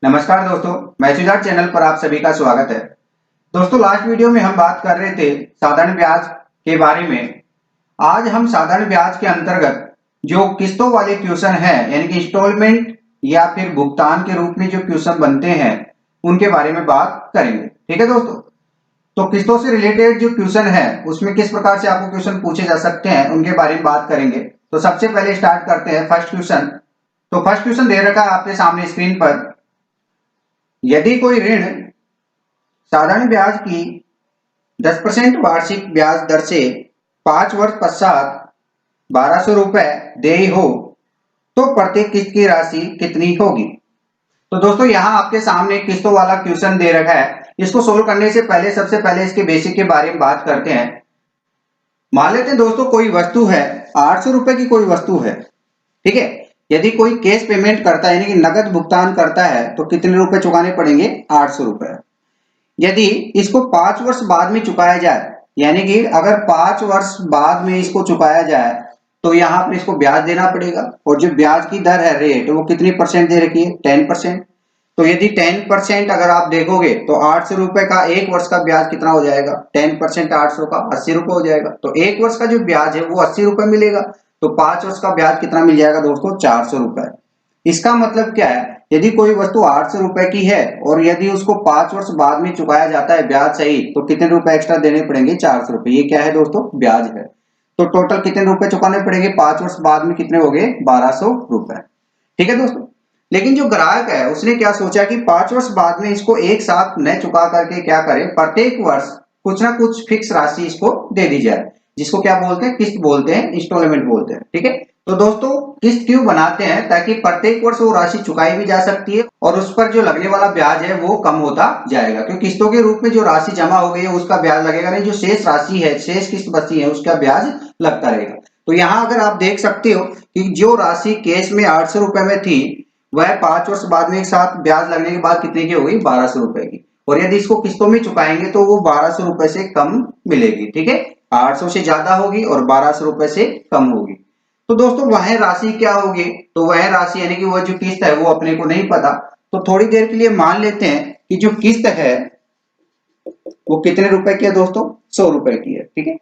नमस्कार दोस्तों, maths channel पर आप सभी का स्वागत है। दोस्तों, लास्ट वीडियो में हम बात कर रहे थे साधारण ब्याज के बारे में। आज हम साधारण ब्याज के अंतर्गत जो किस्तों वाले क्वेश्चन है, यानी कि इंस्टॉलमेंट या फिर भुगतान के रूप में जो क्वेश्चन बनते हैं उनके बारे में बात करेंगे। ठीक है दोस्तों, तो किस्तों से रिलेटेड जो क्वेश्चन है उसमें किस प्रकार से आपको क्वेश्चन पूछे जा सकते हैं उनके बारे में बात करेंगे। तो सबसे पहले स्टार्ट करते हैं फर्स्ट क्वेश्चन। तो फर्स्ट क्वेश्चन दे रखा है आपके सामने स्क्रीन पर। यदि कोई ऋण साधारण ब्याज की 10% वार्षिक ब्याज दर से 5 वर्ष पश्चात 1200 रुपए देय हो तो प्रत्येक किस्त की राशि कितनी होगी। तो दोस्तों, यहां आपके सामने किस्तों वाला क्वेश्चन दे रखा है। इसको सोल्व करने से पहले सबसे पहले इसके बेसिक के बारे में बात करते हैं। मान लेते हैं दोस्तों, कोई वस्तु है 800 रुपए की, कोई वस्तु है, ठीक है। यदि कोई कैश पेमेंट करता है यानी कि नगद भुगतान करता है तो कितने रुपए चुकाने पड़ेंगे? 800 रुपए। यदि इसको 5 वर्ष बाद में चुकाया जाए, यानी कि अगर 5 वर्ष बाद में इसको चुकाया जाए तो यहाँ पर इसको ब्याज देना पड़ेगा। और जो ब्याज की दर है, रेट, वो कितनी परसेंट दे रखी है? 10%। तो यदि 10% अगर आप देखोगे तो 800 रुपए का एक वर्ष का ब्याज कितना हो जाएगा? 10% 800 का 80 रुपए हो जाएगा। तो एक वर्ष का जो ब्याज है वो 80 रुपए मिलेगा। तो 5 वर्ष का ब्याज कितना मिल जाएगा दोस्तों? 400 रुपए। इसका मतलब क्या है? यदि कोई वस्तु 800 रुपए की है और यदि उसको 5 वर्ष बाद में चुकाया जाता है ब्याज सहित, तो कितने रुपए एक्स्ट्रा देने पड़ेंगे? 400 रुपए। ये क्या है दोस्तों? ब्याज है। तो टोटल कितने रुपए चुकाने पड़ेंगे? 5 वर्ष बाद में कितने हो गए? 1200 रुपए। ठीक है दोस्तों। लेकिन जो ग्राहक है उसने क्या सोचा कि 5 वर्ष बाद में इसको एक साथ न चुका करके क्या करे, प्रत्येक वर्ष कुछ ना कुछ फिक्स राशि इसको दे दी जाए, जिसको क्या बोलते हैं? किस्त बोलते हैं, इंस्टॉलमेंट बोलते हैं। ठीक है। तो दोस्तों, किस्त क्यों बनाते हैं? ताकि प्रत्येक वर्ष वो राशि चुकाई भी जा सकती है और उस पर जो लगने वाला ब्याज है वो कम होता जाएगा। क्योंकि किस्तों के रूप में जो राशि जमा हो गई है उसका ब्याज लगेगा नहीं, जो शेष राशि है, शेष किस्त बची है, उसका ब्याज लगता रहेगा। तो यहाँ अगर आप देख सकते हो कि जो राशि कैश में 800 रुपए में थी, वह 5 वर्ष बाद में एक साथ ब्याज लगने के बाद कितने की हो गई? 1200 रुपए की। और यदि इसको किस्तों में चुकाएंगे तो वो 1200 रुपए से कम मिलेगी। ठीक है। 800 से ज्यादा होगी और 1200 रुपए से कम होगी। तो दोस्तों, वह राशि क्या होगी? तो वह राशि यानी कि वह जो किस्त है वो अपने को नहीं पता। तो थोड़ी देर के लिए मान लेते हैं कि जो किस्त है वो कितने रुपए की है दोस्तों? 100 रुपए की है। ठीक है।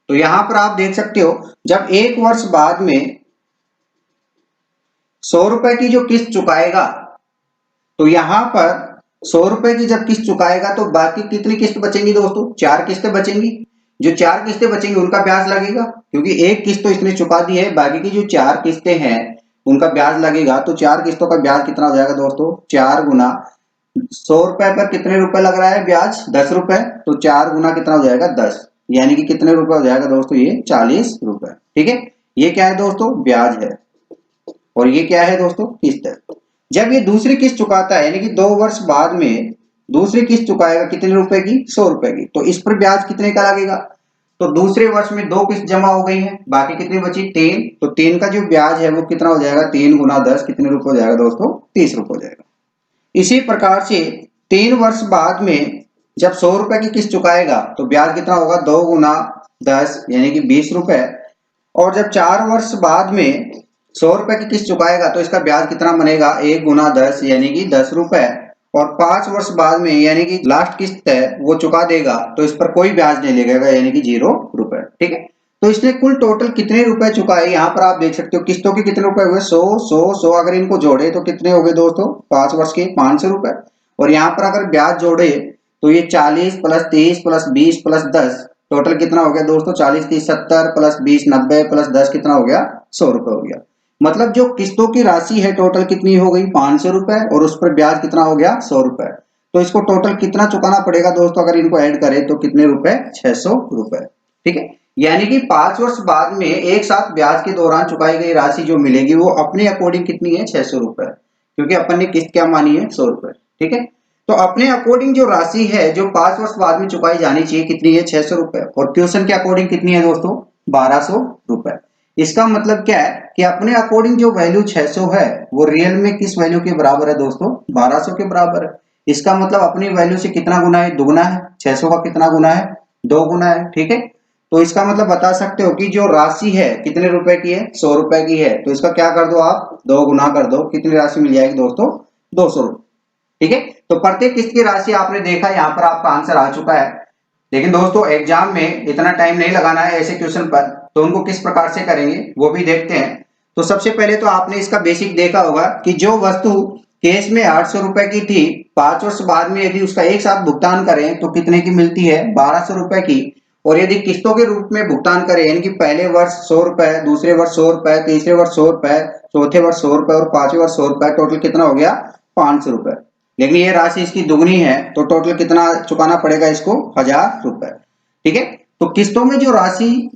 तो यहां पर आप देख सकते हो, जब एक वर्ष बाद में 100 रुपए की जो किस्त चुकाएगा, तो यहां पर 100 रुपए की जब किस्त चुकाएगा तो बाकी कितनी किस्त बचेंगी दोस्तों? 4 किस्तें बचेंगी। जो 4 किस्तें बचेंगी उनका ब्याज लगेगा, क्योंकि एक किस्त तो इसने चुका दी है, बाकी की जो 4 किस्तें हैं उनका ब्याज लगेगा। तो 4 किस्तों का ब्याज कितना हो जाएगा दोस्तों? 4 गुना 100 रुपए पर कितने रुपए लग रहा है ब्याज? 10 रुपए। तो 4 गुना कितना हो जाएगा? 10, यानी कि कितने रुपए हो जाएगा दोस्तों? ये 40 रुपए। ठीक है। ये क्या है दोस्तों? ब्याज है। और ये क्या है दोस्तों? किस्त है। जब ये दूसरी किस्त चुकाता है, यानी कि 2 वर्ष बाद में दूसरी किस्त चुकाएगा, कितने रुपए की? 100 रुपए की। तो इस पर ब्याज कितने का लगेगा? तो दूसरे वर्ष में 2 किस्त जमा हो गई है, बाकी कितनी बची? 3। तो 3 का जो ब्याज है वो कितना हो जाएगा? 3 गुना 10, कितने रुपए हो जाएगा दोस्तों? 30 रुपए हो जाएगा। इसी प्रकार से 3 वर्ष बाद में जब 100 रुपए की किस्त चुकाएगा तो ब्याज कितना होगा? 2 गुना 10, यानी कि 20 रुपए। और जब 4 वर्ष बाद में 100 रुपए की किस्त चुकाएगा तो इसका ब्याज कितना बनेगा? 1 गुना 10, यानी कि 10 रुपए। और 5 वर्ष बाद में, यानी कि लास्ट किस्त है वो चुका देगा, तो इस पर कोई ब्याज नहीं लगेगा, यानी कि 0 रुपए। ठीक है। तो इसने कुल टोटल कितने रुपए चुकाए, यहाँ पर आप देख सकते हो। किस्तों के कितने रुपए हुए? 100 100 100। अगर इनको जोड़े तो कितने हो गए दोस्तों? 5 वर्ष के 500 रुपए। और यहाँ पर अगर ब्याज जोड़े तो ये 40 प्लस 30 प्लस 20 प्लस 10, टोटल कितना हो गया दोस्तों? 40 30 70 प्लस 20 90 प्लस 10 कितना हो गया? 100 रुपए हो गया। मतलब जो किस्तों की राशि है टोटल कितनी हो गई? 500 रुपए। और उस पर ब्याज कितना हो गया? 100 रुपए। तो इसको टोटल कितना चुकाना पड़ेगा दोस्तों? अगर इनको ऐड करें तो कितने रुपए? 600 रुपए। ठीक है। यानी कि 5 वर्ष बाद में एक साथ ब्याज के दौरान चुकाई गई राशि जो मिलेगी वो अपने अकॉर्डिंग कितनी है? 600 रुपए। क्योंकि अपन ने किस्त क्या मानी है? 100 रुपए। ठीक है। तो अपने अकॉर्डिंग जो राशि है जो 5 वर्ष बाद में चुकाई जानी चाहिए कितनी है? 600 रुपए। और क्वेश्चन के अकॉर्डिंग कितनी है दोस्तों? 1200 रुपए। इसका मतलब क्या है कि अपने अकॉर्डिंग जो वैल्यू 600 है वो रियल में किस वैल्यू के बराबर है दोस्तों? 1200 के बराबर है। इसका मतलब अपनी वैल्यू से कितना गुना है? दुगुना है। 600 का कितना गुना है? 2 गुना है। ठीक है। तो इसका मतलब बता सकते हो कि जो राशि है कितने रुपए की है? 100 रुपए की है। तो इसका क्या कर दो आप? 2 गुना कर दो। कितनी राशि मिल जाएगी दोस्तों? 200 रुपए। ठीक है। तो प्रत्येक किस्त की राशि आपने देखा, यहाँ पर आपका आंसर आ चुका है। लेकिन दोस्तों एग्जाम में इतना टाइम नहीं लगाना है ऐसे क्वेश्चन पर, तो उनको किस प्रकार से करेंगे वो भी देखते हैं। तो सबसे पहले तो आपने इसका बेसिक देखा होगा कि जो वस्तु केस में 800 रुपए की थी, 5 वर्ष बाद में यदि उसका एक साथ भुगतान करें तो कितने की मिलती है, 1200 रुपए की। और यदि किस्तों के रूप में भुगतान करें, यानी कि पहले वर्ष 100 रुपए, दूसरे वर्ष 100 रुपए, तीसरे वर्ष 100 रुपए, चौथे वर्ष 100 रुपए और पांचवें वर्ष 100 रुपए, टोटल कितना हो गया, 500 रुपए। लेकिन ये राशि इसकी दुगनी है, तो टोटल कितना चुकाना पड़ेगा इसको, 1000 रुपए। ठीक है। तो किस्तों में जो राशि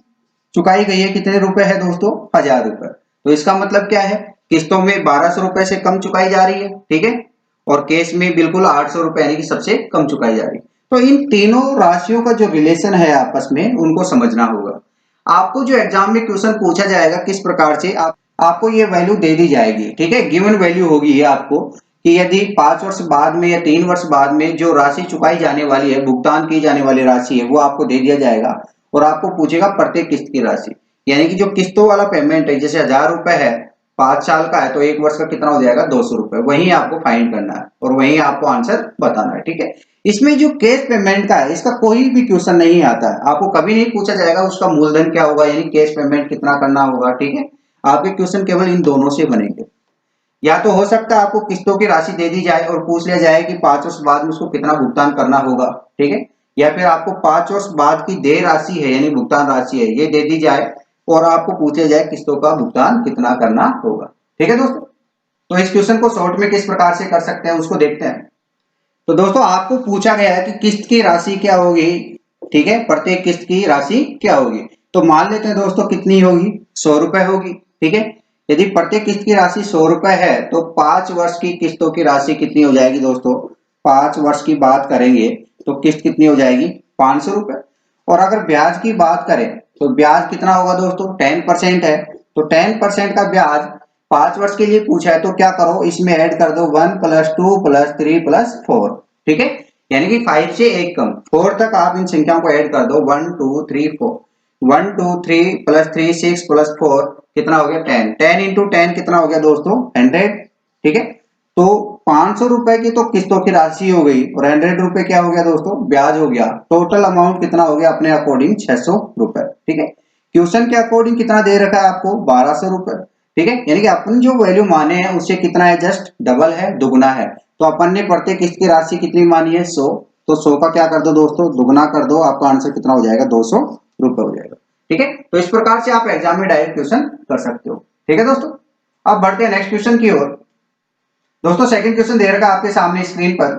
चुकाई गई है कितने रुपए है दोस्तों, 1000 रुपए। तो इसका मतलब क्या है, किस्तों में 1200 रुपए से कम चुकाई जा रही है। ठीक है। और केस में बिल्कुल 800 रुपए यानी कि सबसे कम चुकाई जा रही है। तो इन तीनों राशियों का जो रिलेशन है आपस में, उनको समझना होगा। आपको जो एग्जाम में क्वेश्चन पूछा जाएगा किस प्रकार से, आपको ये वैल्यू दे दी जाएगी। ठीक है। गिवन वैल्यू होगी ये आपको, कि यदि 5 वर्ष बाद में या 3 वर्ष बाद में जो राशि चुकाई जाने वाली है, भुगतान की जाने वाली राशि है, वो आपको दे दिया जाएगा। और आपको पूछेगा प्रत्येक किस्त की राशि, यानी कि जो किस्तों वाला पेमेंट है, जैसे 1000 रुपए है, 5 साल का है, तो 1 वर्ष का कितना हो जाएगा, 200 रुपए। वही आपको फाइंड करना है और वही आपको आंसर बताना है। ठीक है। इसमें जो कैश पेमेंट का है, इसका कोई भी क्वेश्चन नहीं आता है। आपको कभी नहीं पूछा जाएगा उसका मूलधन क्या होगा, यानी कैश पेमेंट कितना करना होगा। ठीक है। आपके क्वेश्चन केवल इन दोनों से बनेंगे। या तो हो सकता है आपको किस्तों की राशि दे दी जाए और पूछ लिया जाए कि 5 वर्ष बाद में उसको कितना भुगतान करना होगा। ठीक है। या फिर आपको 5 वर्ष बाद की देय राशि है, यानी भुगतान राशि है, ये दे दी जाए और आपको पूछा जाए किस्तों का भुगतान कितना करना होगा। ठीक है दोस्तों। तो इस क्वेश्चन को शॉर्ट में किस प्रकार से कर सकते हैं उसको देखते हैं। तो दोस्तों आपको पूछा गया है कि किस्त की राशि क्या होगी। ठीक है। प्रत्येक किस्त की राशि क्या होगी। तो मान लेते हैं दोस्तों कितनी होगी, 100 रुपए होगी। ठीक है। यदि प्रत्येक किस्त की राशि 100 रुपए है, तो 5 वर्ष की किस्तों की राशि कितनी हो जाएगी दोस्तों, 5 वर्ष की बात करेंगे तो किस्त कितनी हो जाएगी, 500 रुपए। और अगर ब्याज की बात करें तो ब्याज कितना होगा दोस्तों, 10% है। तो 10% का ब्याज 5 वर्ष के लिए पूछा है, तो क्या करो, इसमें ऐड कर दो 1 + 2 + 3 + 4। ठीक है। यानी कि 5 से एक कम 4 तक आप इन संख्याओं को ऐड कर दो, 1 2 3 4, 1 2 3 + 3 6 + 4 कितना हो गया, 10। 10 × 10 कितना हो गया दोस्तों, 100। ठीक है। तो 500 रुपए की तो किस्तों की राशि हो गई और 100 रुपए क्या हो गया दोस्तों, ब्याज हो गया। टोटल अमाउंट कितना हो गया अपने अकॉर्डिंग, 600 रुपए। ठीक है। क्वेश्चन के अकॉर्डिंग कितना दे रखा है आपको, 1200 रुपए। ठीक है। यानी कि अपन जो वैल्यू माने हैं उससे कितना है, जस्ट डबल है, दुगना है। तो अपन ने प्रत्येक किस्त की राशि कितनी मानी है, 100। तो 100 का क्या कर दो दोस्तों, दुगना कर दो, आपका आंसर कितना हो जाएगा, 200 रुपए हो जाएगा। ठीक है। तो इस प्रकार से आप एग्जाम में डायरेक्ट क्वेश्चन कर सकते हो। ठीक है दोस्तों। अब बढ़ते हैं नेक्स्ट क्वेश्चन की ओर। दोस्तों सेकंड क्वेश्चन दे रखा है आपके सामने स्क्रीन पर।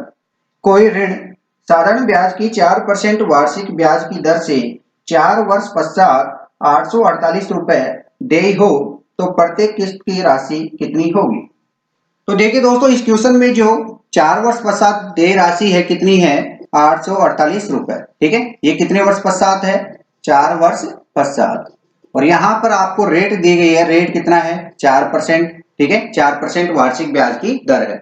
कोई ऋण साधारण ब्याज की 4% वार्षिक ब्याज की दर से 4 वर्ष पश्चात 848 रुपए देय हो, तो प्रत्येक किस्त की राशि कितनी होगी। तो देखिए दोस्तों इस क्वेश्चन में जो 4 वर्ष पश्चात देय राशि है कितनी है, 848 रुपए। ठीक है। ये कितने वर्ष पश्चात है, 4 वर्ष पश्चात। और यहां पर आपको रेट दी गई है, रेट कितना है, 4%। ठीक है। 4% वार्षिक ब्याज की दर है।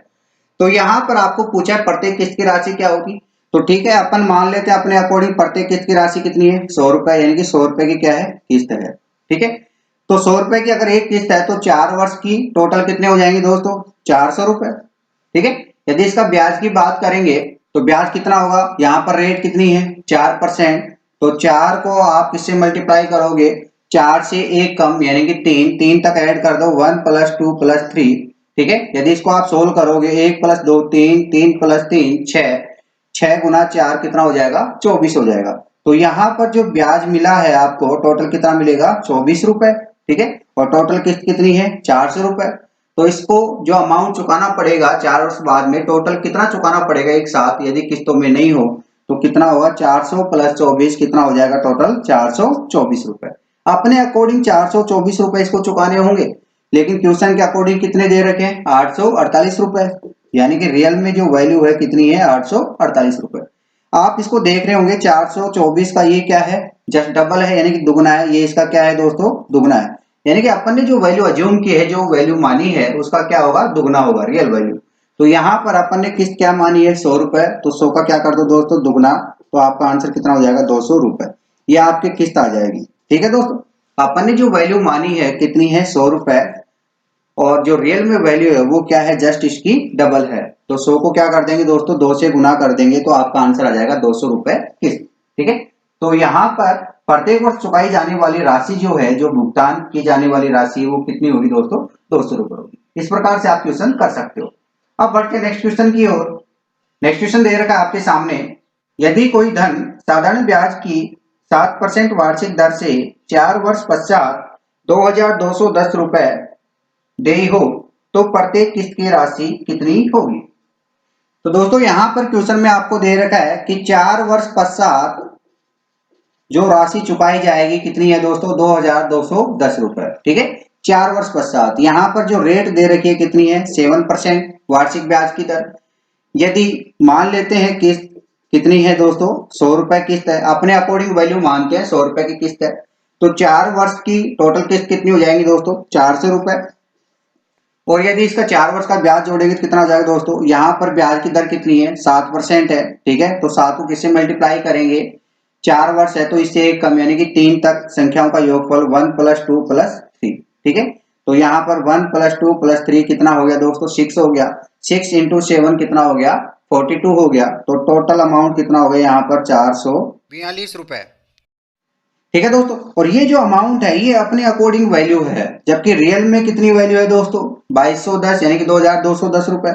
तो यहां पर आपको पूछा है प्रत्येक किस्त की राशि क्या होगी। तो ठीक है, अपन मान लेते हैं अपने अकॉर्डिंग प्रत्येक किस्त की राशि कितनी है, 100 रुपए, यानी कि 100 रुपए की क्या है, किस्त है। ठीक है। तो 100 रुपए की अगर एक किस्त है तो 4 वर्ष की टोटल कितने हो जाएंगे दोस्तों, 400 रुपए। ठीक है। यदि इसका ब्याज की बात करेंगे तो ब्याज कितना होगा, यहाँ पर रेट कितनी है, 4%। तो 4 को आप किससे मल्टीप्लाई करोगे, 4 से एक कम यानी कि 3, 3 तक ऐड कर दो, 1 + 2 + 3। ठीक है। यदि इसको आप सोल्व करोगे, 1 + 2 3, 3 + 3 6, 6 × 4 कितना हो जाएगा, 24 हो जाएगा। तो यहाँ पर जो ब्याज मिला है आपको टोटल कितना मिलेगा, 24 रुपए। ठीक है। और टोटल किस्त कितनी है, 400 रुपए। तो इसको जो अमाउंट चुकाना पड़ेगा 4 वर्ष बाद में, टोटल कितना चुकाना पड़ेगा एक साथ, यदि किस्तों में नहीं हो तो कितना होगा, 400 + 24 कितना हो जाएगा, टोटल 424 रुपए। अपने अकॉर्डिंग 424 रुपए इसको चुकाने होंगे, लेकिन क्वेश्चन के अकॉर्डिंग कितने दे रखे हैं, 848 रुपए। यानी कि रियल में जो वैल्यू है कितनी है, 848 रुपए। आप इसको देख रहे होंगे 424 का ये क्या है, जस्ट डबल है, यानी कि दुगना है। ये इसका क्या है दोस्तों, दुगना है। यानी कि अपन ने जो वैल्यू अज्यूम की है, जो वैल्यू मानी है, उसका क्या होगा, दुगना होगा रियल वैल्यू। तो यहाँ पर अपन ने किस्त क्या मानी है, 100 रुपए। तो 100 का क्या कर दो दोस्तों, दुगना। तो आपका आंसर कितना हो जाएगा, 200 रुपए। ये आपकी किस्त आ जाएगी। ठीक है दोस्तों। अपन ने जो वैल्यू मानी है कितनी है, 100 रुपए। और जो रियल में वैल्यू है वो क्या है, जस्ट इसकी डबल है। तो 100 को क्या कर देंगे दोस्तों, 2 से गुना कर देंगे तो आपका आंसर आ जाएगा 200 रुपए किस्त। ठीक है, तो यहाँ पर प्रत्येक वर्ष चुकाई जाने वाली राशि जो है, जो भुगतान की जाने वाली राशि वो कितनी होगी दोस्तों, 200 रुपए होगी। इस प्रकार से आप क्वेश्चन कर सकते हो। अब बढ़ते नेक्स्ट क्वेश्चन की ओर। नेक्स्ट क्वेश्चन दे रखा है आपके सामने, यदि कोई धन साधारण ब्याज की 7% वार्षिक दर से 4 वर्ष पश्चात 2210 रुपए देय हो तो प्रत्येक किस्त की राशि कितनी होगी। तो दोस्तों यहाँ पर क्वेश्चन में आपको दे रखा है कि 4 वर्ष पश्चात जो राशि चुकाई जाएगी कितनी है दोस्तों, 2210 रुपए। ठीक है, 4 वर्ष पश्चात। यहाँ पर जो रेट दे रखी है कितनी है, 7% वार्षिक ब्याज की दर। यदि मान लेते हैं किस्त कितनी है दोस्तों, 100 रुपए किस्त है, अपने अकॉर्डिंग वैल्यू मानते हैं 100 रुपए की किस्त है, तो 4 वर्ष की टोटल किस्त कितनी हो जाएगी दोस्तों, 400 रुपए। और यदि इसका 4 वर्ष का ब्याज जोड़ेंगे तो कितना हो जाएगा दोस्तों, यहाँ पर ब्याज की दर कितनी है, 7% है। ठीक है, तो 7 को किससे मल्टीप्लाई करेंगे, 4 वर्ष है तो इससे एक कम यानी कि 3 तक संख्याओं का योगफल 1 + 2 + 3। ठीक है, तो यहाँ पर 1 + 2 + 3 कितना हो गया दोस्तों, 6 हो गया। 6 × 7 कितना हो गया, 42 हो गया। तो टोटल अमाउंट कितना हो गया यहाँ पर, 442 रुपए। ठीक है दोस्तों, और ये जो अमाउंट है ये अपने अकॉर्डिंग वैल्यू है, जबकि रियल में कितनी वैल्यू है दोस्तों, 2210 यानी कि 2210 रुपए।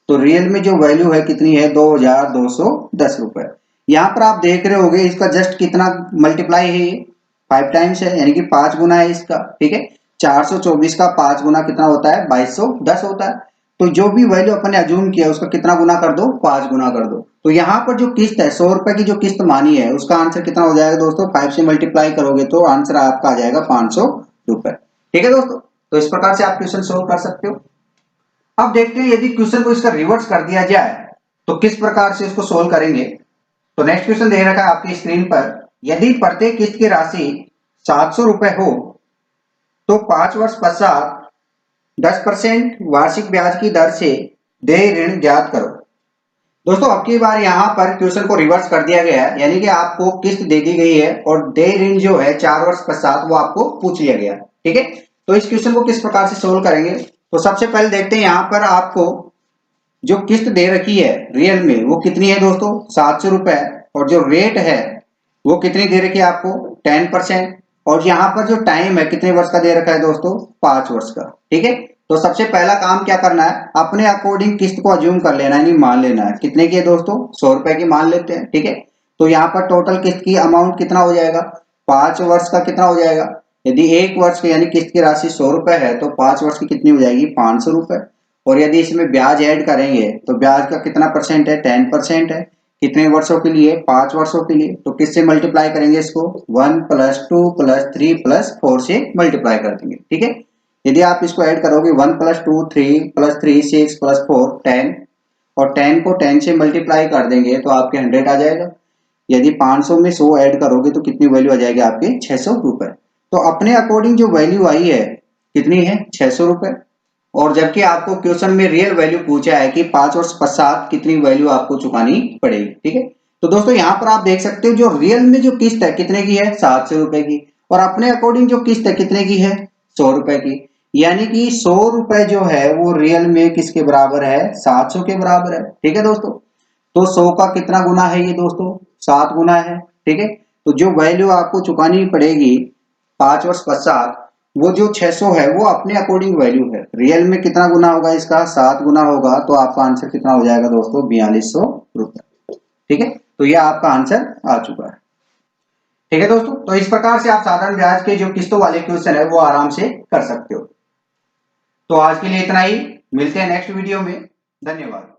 तो रियल में जो वैल्यू है कितनी है, 2210 रुपए। यहाँ पर आप देख रहे होगे इसका जस्ट कितना मल्टीप्लाई है, ये 5 टाइम्स है यानी कि 5 गुना है इसका। ठीक है, 424 का 5 गुना कितना होता है, 2210 होता है। तो जो भी वैल्यू अपन ने अज्यूम किया उसका कितना गुना कर दो, 5 गुना कर दो। तो यहाँ पर जो किस्त है 100 रुपए की जो किस्त मानी है उसका आंसर कितना हो जाएगा दोस्तों, 5 से मल्टीप्लाई करोगे तो आंसर आपका आ जाएगा 500 रुपए। ठीक है दोस्तों, तो इस प्रकार से आप क्वेश्चन सोल्व कर सकते हो। अब देखते हैं यदि क्वेश्चन को इसका रिवर्स कर दिया जाए तो किस प्रकार से इसको सोल्व करेंगे। तो नेक्स्ट क्वेश्चन दे रखा है आपकी स्क्रीन पर, यदि प्रत्येक किस्त की राशि 700 रुपए हो तो 5 वर्ष पश्चात 10% वार्षिक ब्याज की दर से देय ऋण ज्ञात करो। दोस्तों अब की बार यहाँ पर क्वेश्चन को रिवर्स कर दिया गया है, यानी कि आपको किस्त दे दी गई है और देय ऋण जो है 4 वर्ष पश्चात वो आपको पूछ लिया गया। ठीक है, तो इस क्वेश्चन को किस प्रकार से सोल्व करेंगे, तो सबसे पहले देखते हैं यहाँ पर आपको जो किस्त दे रखी है रियल में वो कितनी है दोस्तों, 700 रुपए। और जो रेट है वो कितनी दे रखी है आपको, 10%। और यहाँ पर जो टाइम है कितने वर्ष का दे रखा है दोस्तों, 5 वर्ष का। ठीक है, तो सबसे पहला काम क्या करना है, अपने अकॉर्डिंग किस्त को अज्यूम कर लेना है, नहीं मान लेना है। कितने की है दोस्तों, 100 रुपए की मान लेते हैं। ठीक है, तो यहाँ पर टोटल किस्त की अमाउंट कितना हो जाएगा, 5 वर्ष का कितना हो जाएगा। यदि 1 वर्ष की यानी किस्त की राशि 100 रुपए है तो 5 वर्ष की कितनी हो जाएगी, 500 रुपए। और यदि इसमें ब्याज ऐड करेंगे तो ब्याज का कितना परसेंट है, 10% है। कितने वर्षों के लिए, 5 वर्षों के लिए। तो किससे मल्टीप्लाई करेंगे इसको, 1 + 2 + 3 + 4 से मल्टीप्लाई कर देंगे। ठीक है, यदि आप इसको ऐड करोगे 1 + 2 3 + 3 6 + 4 10, और 10 को 10 से मल्टीप्लाई कर देंगे तो आपके 100 आ जाएगा। यदि 500 में 100 ऐड करोगे तो कितनी वैल्यू आ जाएगी आपके, 600 रुपए। तो अपने अकॉर्डिंग जो वैल्यू आई है कितनी है, 600 रुपए। और जबकि आपको क्वेश्चन में रियल वैल्यू पूछा है कि 5 वर्ष पश्चात कितनी वैल्यू आपको चुकानी पड़ेगी। ठीक है, तो दोस्तों यहाँ पर आप देख सकते हो जो रियल में जो किस्त है कितने की है, 700 रुपए की। और अपने अकॉर्डिंग जो किस्त है कितने की है, 100 रुपए की। यानी कि 100 रुपए जो है वो रियल में किसके बराबर है, 700 के बराबर है। ठीक है दोस्तों, तो 100 का कितना गुना है ये दोस्तों, 7 गुना है। ठीक है, तो जो वैल्यू आपको चुकानी पड़ेगी 5 वर्ष पश्चात वो जो 600 है वो अपने अकॉर्डिंग वैल्यू है। रियल में कितना गुना होगा इसका, 7 गुना होगा। तो आपका आंसर कितना हो जाएगा दोस्तों, 4200 रुपए। ठीक है, तो ये आपका आंसर आ चुका है। ठीक है दोस्तों, तो इस प्रकार से आप साधारण ब्याज के जो किस्तों वाले क्वेश्चन है वो आराम से कर सकते हो। तो आज के लिए इतना ही, मिलते हैं नेक्स्ट वीडियो में। धन्यवाद।